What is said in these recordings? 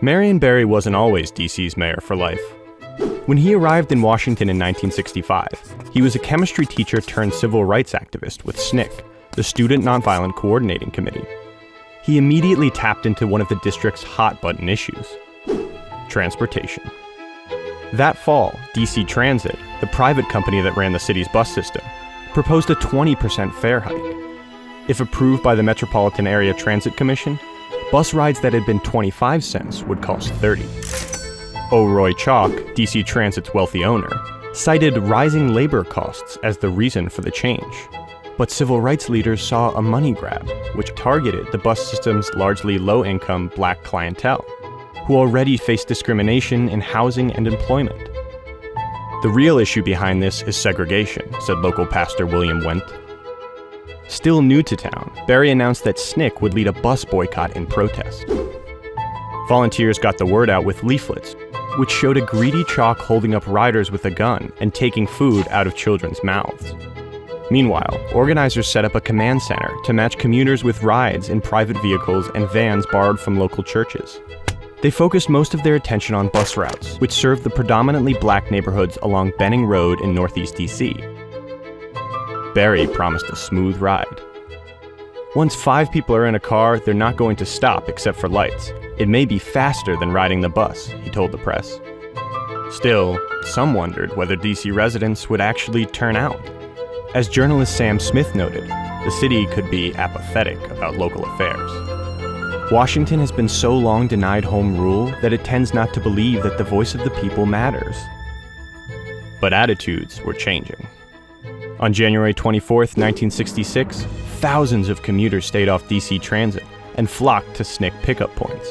Marion Barry wasn't always DC's mayor for life. When he arrived in Washington in 1965, he was a chemistry teacher turned civil rights activist with SNCC, the Student Nonviolent Coordinating Committee. He immediately tapped into one of the district's hot-button issues: transportation. That fall, DC Transit, the private company that ran the city's bus system, proposed a 20% fare hike. If approved by the Metropolitan Area Transit Commission, bus rides that had been 25 cents would cost 30. Roy Chalk, DC Transit's wealthy owner, cited rising labor costs as the reason for the change. But civil rights leaders saw a money grab, which targeted the bus system's largely low-income black clientele, who already faced discrimination in housing and employment. The real issue behind this is segregation, said local pastor William Wendt. Still new to town, Barry announced that SNCC would lead a bus boycott in protest. Volunteers got the word out with leaflets, which showed a greedy Chalk holding up riders with a gun and taking food out of children's mouths. Meanwhile, organizers set up a command center to match commuters with rides in private vehicles and vans borrowed from local churches. They focused most of their attention on bus routes, which served the predominantly black neighborhoods along Benning Road in Northeast DC. Barry promised a smooth ride. Once 5 people are in a car, they're not going to stop except for lights. It may be faster than riding the bus, he told the press. Still, some wondered whether DC residents would actually turn out. As journalist Sam Smith noted, the city could be apathetic about local affairs. Washington has been so long denied home rule that it tends not to believe that the voice of the people matters. But attitudes were changing. On January 24, 1966, thousands of commuters stayed off DC Transit and flocked to SNCC pickup points.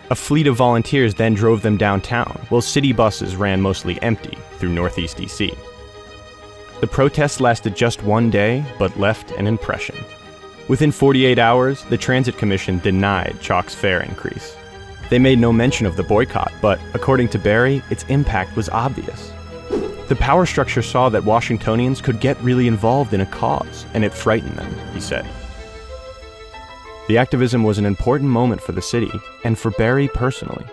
A fleet of volunteers then drove them downtown, while city buses ran mostly empty through Northeast DC. The protests lasted just one day, but left an impression. Within 48 hours, the Transit Commission denied Chalk's fare increase. They made no mention of the boycott, but according to Barry, its impact was obvious. The power structure saw that Washingtonians could get really involved in a cause, and it frightened them, he said. The activism was an important moment for the city, and for Barry personally.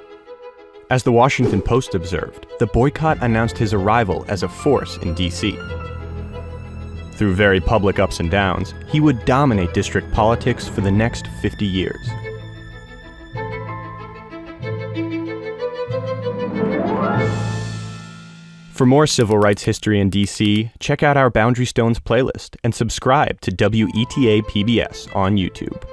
As the Washington Post observed, the boycott announced his arrival as a force in DC. Through very public ups and downs, he would dominate district politics for the next 50 years. For more civil rights history in DC, check out our Boundary Stones playlist and subscribe to WETA PBS on YouTube.